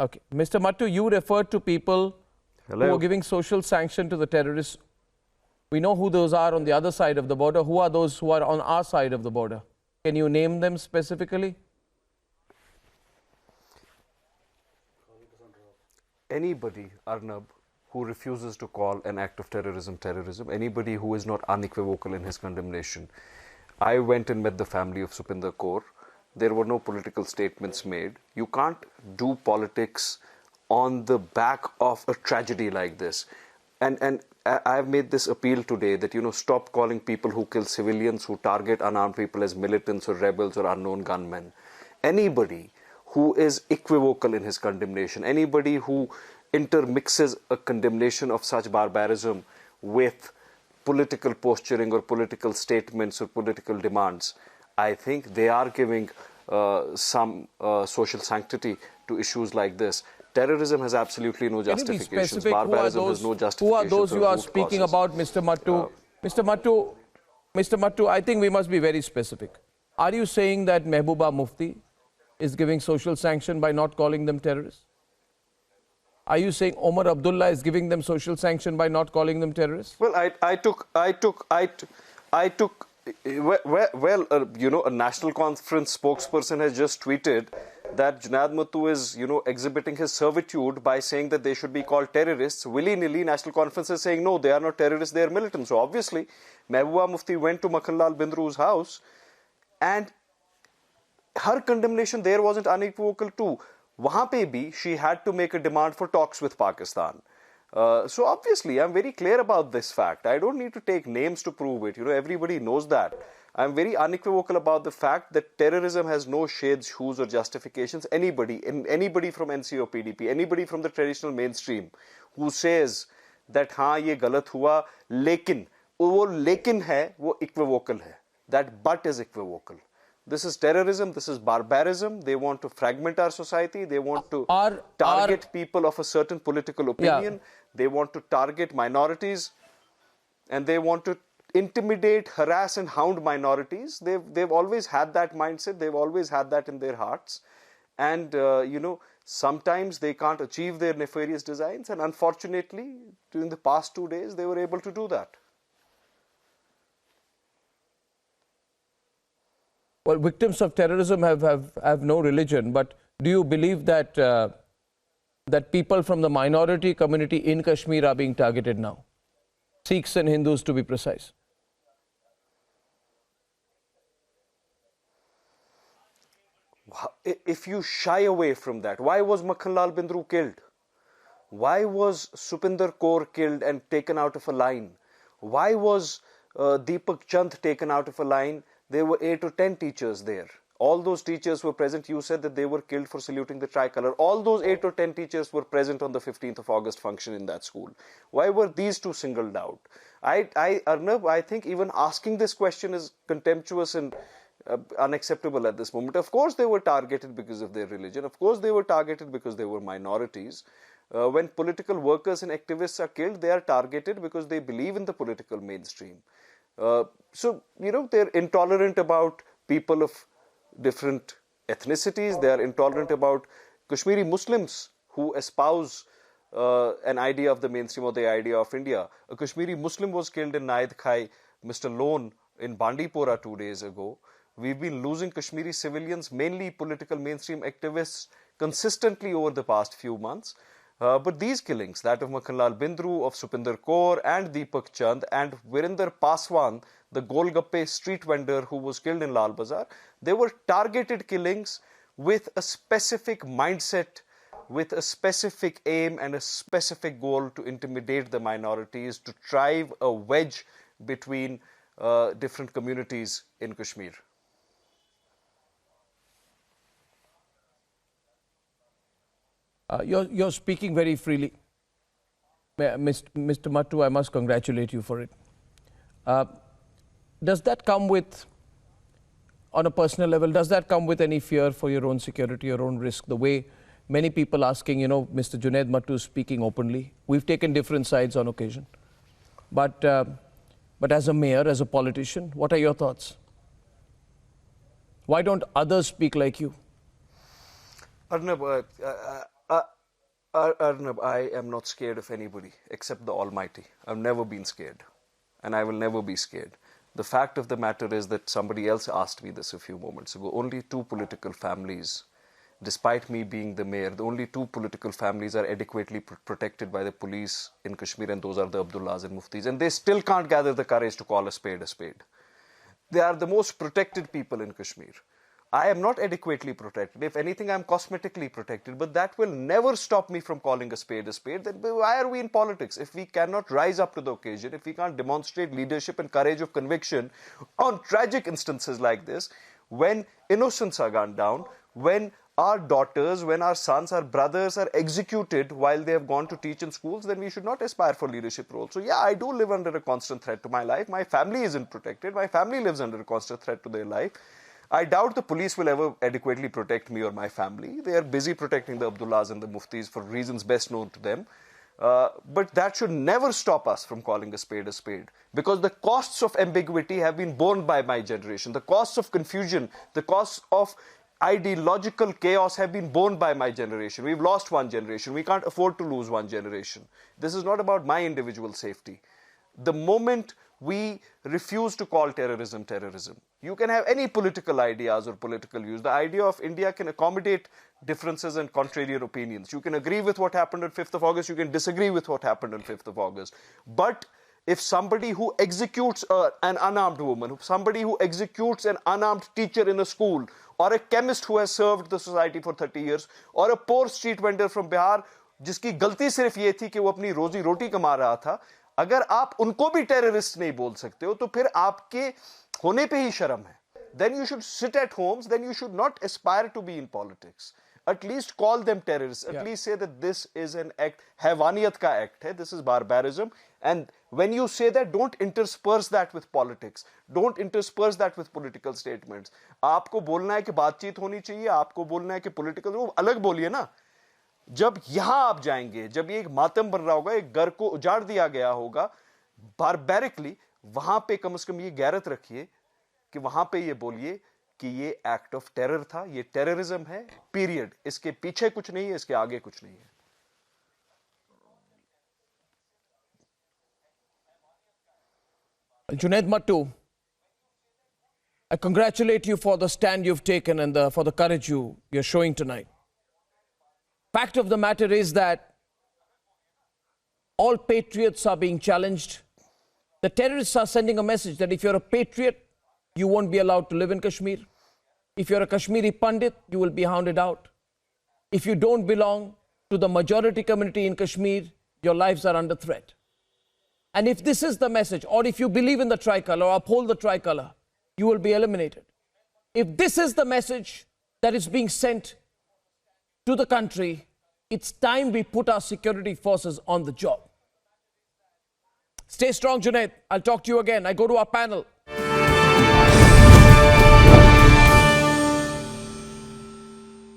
Okay. Mr. Mattu, you referred to people Hello. who are giving social sanction to the terrorists. We know who those are on the other side of the border. Who are those who are on our side of the border? Can you name them specifically? Anybody, Arnab, who refuses to call an act of terrorism terrorism, anybody who is not unequivocal in his condemnation. I went and met the family of Supinder Kaur. There were no political statements made. You can't do politics on the back of a tragedy like this. And I have made this appeal today that, stop calling people who kill civilians, who target unarmed people as militants or rebels or unknown gunmen. Anybody who is equivocal in his condemnation, anybody who intermixes a condemnation of such barbarism with political posturing or political statements or political demands, I think they are giving some social sanctity to issues like this. Terrorism has absolutely no justifications. Barbarism has no justifications. Who are those you are speaking about, Mr. Mattu? Mr. Mattu, I think we must be very specific. Are you saying that Mehbooba Mufti is giving social sanction by not calling them terrorists? Are you saying Omar Abdullah is giving them social sanction by not calling them terrorists? Well, I took, a National Conference spokesperson has just tweeted that Junaid Mattu is, exhibiting his servitude by saying that they should be called terrorists. Willy-nilly, National Conference is saying, no, they are not terrorists, they are militants. So obviously, Mehbooba Mufti went to Makhanlal Bindru's house and her condemnation there wasn't unequivocal too. Wahan pe bhi, she had to make a demand for talks with Pakistan. So obviously, I'm very clear about this fact. I don't need to take names to prove it. Everybody knows that. I'm very unequivocal about the fact that terrorism has no shades, hues or justifications. Anybody from NC or PDP, anybody from the traditional mainstream who says that हाँ ये गलत हुआ, लेकिन वो लेकिन है, वो equivocal है. That but is equivocal. This is terrorism, this is barbarism. They want to fragment our society. They want to target people of a certain political opinion. Yeah. They want to target minorities. And they want to intimidate, harass and hound minorities. They've always had that mindset. They've always had that in their hearts. And, sometimes they can't achieve their nefarious designs. And unfortunately, during the past 2 days, they were able to do that. Well, victims of terrorism have no religion, but do you believe that that people from the minority community in Kashmir are being targeted now? Sikhs and Hindus, to be precise. If you shy away from that, why was Makhanlal Bindru killed? Why was Supinder Kaur killed and taken out of a line? Why was Deepak Chand taken out of a line? There were 8 or 10 teachers there. All those teachers were present. You said that they were killed for saluting the tricolour. All those 8 or 10 teachers were present on the 15th of August function in that school. Why were these two singled out? Arnab, I think even asking this question is contemptuous and unacceptable at this moment. Of course they were targeted because of their religion. Of course they were targeted because they were minorities. When political workers and activists are killed, they are targeted because they believe in the political mainstream. So, they're intolerant about people of different ethnicities. They are intolerant about Kashmiri Muslims who espouse an idea of the mainstream or the idea of India. A Kashmiri Muslim was killed in Naid Khai, Mr. Lone, in Bandipora 2 days ago. We've been losing Kashmiri civilians, mainly political mainstream activists, consistently over the past few months. But these killings, that of Makhanlal Bindru, of Supinder Kaur and Deepak Chand and Virinder Paswan, the Golgappe street vendor who was killed in Lal Bazar, they were targeted killings with a specific mindset, with a specific aim and a specific goal to intimidate the minorities, to drive a wedge between different communities in Kashmir. You're speaking very freely. Mr. Mattu, I must congratulate you for it. Does that come with, on a personal level, does that come with any fear for your own security, your own risk? The way many people asking, Mr. Junaid Mattu is speaking openly. We've taken different sides on occasion. But as a mayor, as a politician, what are your thoughts? Why don't others speak like you? Arnab, Arnab, I am not scared of anybody except the Almighty. I've never been scared, and I will never be scared. The fact of the matter is that somebody else asked me this a few moments ago. Only two political families, despite me being the mayor, the only two political families are adequately protected by the police in Kashmir, and those are the Abdullahs and Muftis. And they still can't gather the courage to call a spade a spade. They are the most protected people in Kashmir. I am not adequately protected. If anything, I am cosmetically protected. But that will never stop me from calling a spade a spade. Then why are we in politics? If we cannot rise up to the occasion, if we can't demonstrate leadership and courage of conviction on tragic instances like this, when innocents are gunned down, when our daughters, when our sons, our brothers are executed while they have gone to teach in schools, then we should not aspire for leadership roles. So yeah, I do live under a constant threat to my life. My family isn't protected. My family lives under a constant threat to their life. I doubt the police will ever adequately protect me or my family. They are busy protecting the Abdullahs and the Muftis for reasons best known to them. But that should never stop us from calling a spade, because the costs of ambiguity have been borne by my generation. The costs of confusion, the costs of ideological chaos have been borne by my generation. We've lost one generation. We can't afford to lose one generation. This is not about my individual safety. The moment we refuse to call terrorism terrorism, you can have any political ideas or political views. The idea of India can accommodate differences and contrarian opinions. You can agree with what happened on 5th of August. You can disagree with what happened on 5th of August. But if somebody who executes an unarmed woman, somebody who executes an unarmed teacher in a school, or a chemist who has served the society for 30 years, or a poor street vendor from Bihar, जिसकी गलती सिर्फ ये थी कि वो अपनी रोजी रोटी कमा रहा था, अगर आप उनको भी टेररिस्ट नहीं बोल सकते हो, तो फिर आपके होने पे ही शर्म है. Then you should sit at homes. Then you should not aspire to be in politics. At least call them terrorists. At least say that this is an act, हैवानियत का act है. This is barbarism. And when you say that, don't intersperse that with politics. Don't intersperse that with political statements. आपको बोलना है कि बातचीत होनी चाहिए. आपको बोलना है कि political, वो अलग बोलिए ना. जब यहां आप जाएंगे, जब ये एक मातम बन रहा होगा, एक घर को उजाड़ दिया गया होगा बारबैरिकली, वहां पे कम से कम ये गैरत रखिए कि वहां पे ये बोलिए कि ये एक्ट ऑफ टेरर था, ये टेररिज्म है, पीरियड. इसके पीछे कुछ नहीं है, इसके आगे कुछ नहीं है. Junaid Mattu, I congratulate you for the stand you've taken and for the courage you're showing tonight. Fact of the matter is that all patriots are being challenged. The terrorists are sending a message that if you're a patriot, you won't be allowed to live in Kashmir. If you're a Kashmiri Pandit, you will be hounded out. If you don't belong to the majority community in Kashmir, your lives are under threat. And if this is the message, or if you believe in the tricolor or uphold the tricolor, you will be eliminated. If this is the message that is being sent to the country, it's time we put our security forces on the job. Stay strong, Junaid. I'll talk to you again. I go to our panel.